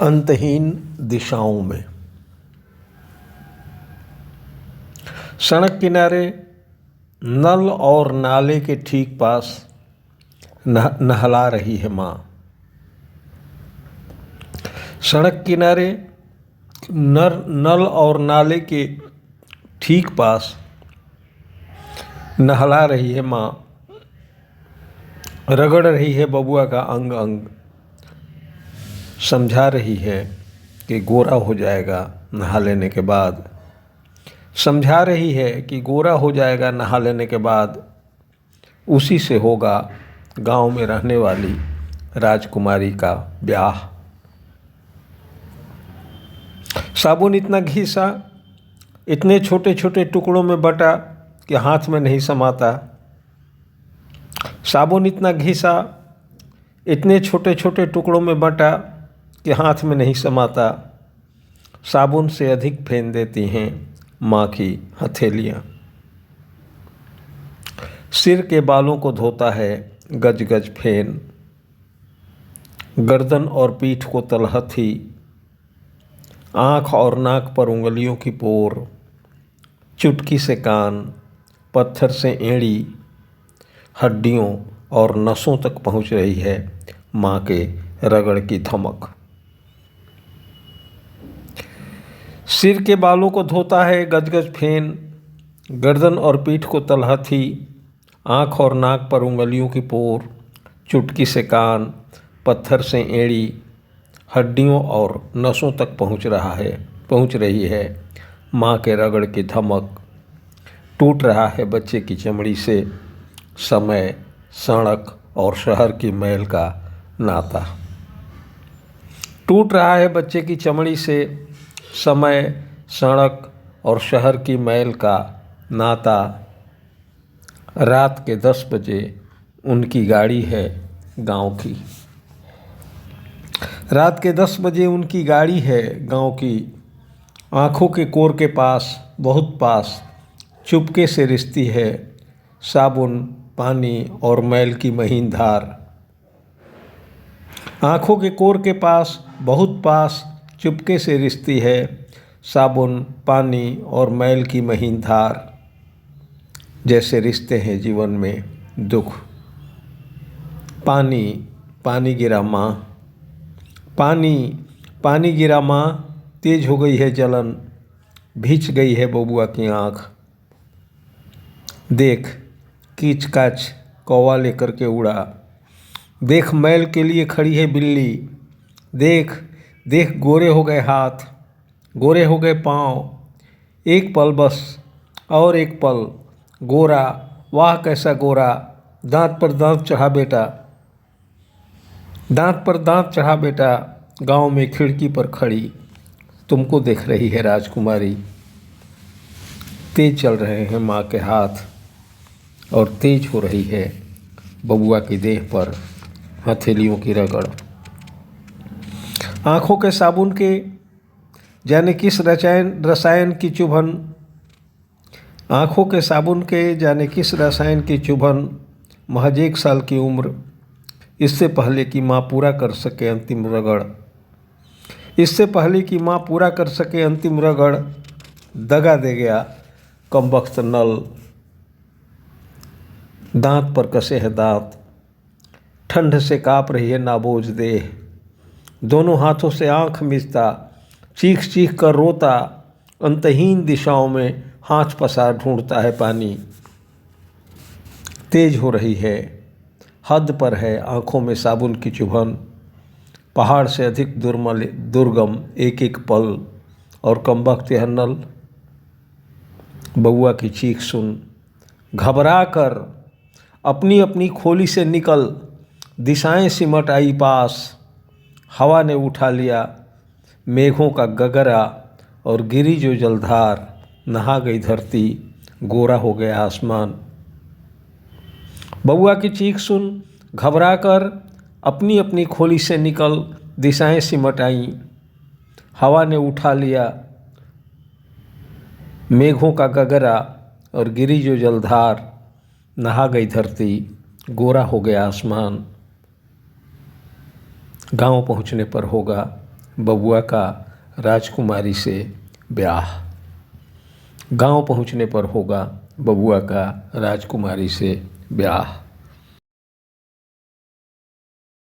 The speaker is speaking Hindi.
अंतहीन दिशाओं में। सड़क किनारे नल और नाले के ठीक पास नहला रही है माँ। सड़क किनारे नल और नाले के ठीक पास नहला रही है माँ। रगड़ रही है बबुआ का अंग अंग, समझा रही है कि गोरा हो जाएगा नहा लेने के बाद। समझा रही है कि गोरा हो जाएगा नहा लेने के बाद, उसी से होगा गांव में रहने वाली राजकुमारी का ब्याह। साबुन इतना घिसा, इतने छोटे छोटे टुकड़ों में बटा कि हाथ में नहीं समाता। साबुन इतना घिसा, इतने छोटे छोटे टुकड़ों में बटा कि हाथ में नहीं समाता। साबुन से अधिक फेन देती हैं माँ की हथेलियाँ। सिर के बालों को धोता है गज गज फेन, गर्दन और पीठ को तलहथी, आँख और नाक पर उंगलियों की पोर, चुटकी से कान, पत्थर से एड़ी, हड्डियों और नसों तक पहुँच रही है माँ के रगड़ की धमक। सिर के बालों को धोता है गज गज फेन, गर्दन और पीठ को तलहथी, आँख और नाक पर उंगलियों की पोर, चुटकी से कान, पत्थर से एड़ी, हड्डियों और नसों तक पहुँच रही है माँ के रगड़ की धमक। टूट रहा है बच्चे की चमड़ी से समय, सड़क और शहर की मैल का नाता। टूट रहा है बच्चे की चमड़ी से समय, सड़क और शहर की मैल का नाता। रात के 10 बजे उनकी गाड़ी है गांव की। रात के 10 बजे उनकी गाड़ी है गांव की। आँखों के कोर के पास, बहुत पास, चुपके से रिश्ती है साबुन, पानी और मैल की महीन धार। आँखों के कोर के पास, बहुत पास, चुपके से रिश्ती है साबुन, पानी और मैल की महीन धार। जैसे रिश्ते हैं जीवन में दुख। पानी, पानी गिरा माँ, पानी, पानी गिरा माँ, तेज हो गई है जलन, भींच गई है बबुआ की आँख। देख कीच काच कौवा लेकर के उड़ा, देख मैल के लिए खड़ी है बिल्ली, देख देख गोरे हो गए हाथ, गोरे हो गए पाँव। एक पल बस, और एक पल, गोरा, वाह कैसा गोरा। दांत पर दांत चढ़ा बेटा, दांत पर दांत चढ़ा बेटा। गांव में खिड़की पर खड़ी तुमको देख रही है राजकुमारी। तेज चल रहे हैं माँ के हाथ और तेज हो रही है बबुआ की देह पर हथेलियों की रगड़। आँखों के साबुन के जाने किस रसायन की चुभन, आँखों के साबुन के जाने किस रसायन की चुभन। महज 1 साल की उम्र, इससे पहले कि माँ पूरा कर सके अंतिम रगड़, इससे पहले कि माँ पूरा कर सके अंतिम रगड़, दगा दे गया कमबख्त नल। दांत पर कसे है दांत, ठंड से काँप रही है नाबोझ देह। दोनों हाथों से आँख मिचता, चीख चीख कर रोता, अंतहीन दिशाओं में हाथ पसार ढूंढता है पानी। तेज हो रही है, हद पर है आँखों में साबुन की चुभन। पहाड़ से अधिक दुर्गम एक एक पल, और कमबख्त यह नल। बबुआ की चीख सुन, घबरा कर अपनी अपनी खोली से निकल, दिशाएं सिमट आई पास। हवा ने उठा लिया मेघों का गगरा, और गिरी जो जलधार। नहा गई धरती, गोरा हो गया आसमान। बबुआ की चीख सुन, घबरा कर अपनी अपनी खोली से निकल, दिशाएं सिमट आईं। हवा ने उठा लिया मेघों का गगरा, और गिरी जो जलधार। नहा गई धरती, गोरा हो गया आसमान। गांव पहुंचने पर होगा बबुआ का राजकुमारी से ब्याह। गांव पहुंचने पर होगा बबुआ का राजकुमारी से ब्याह।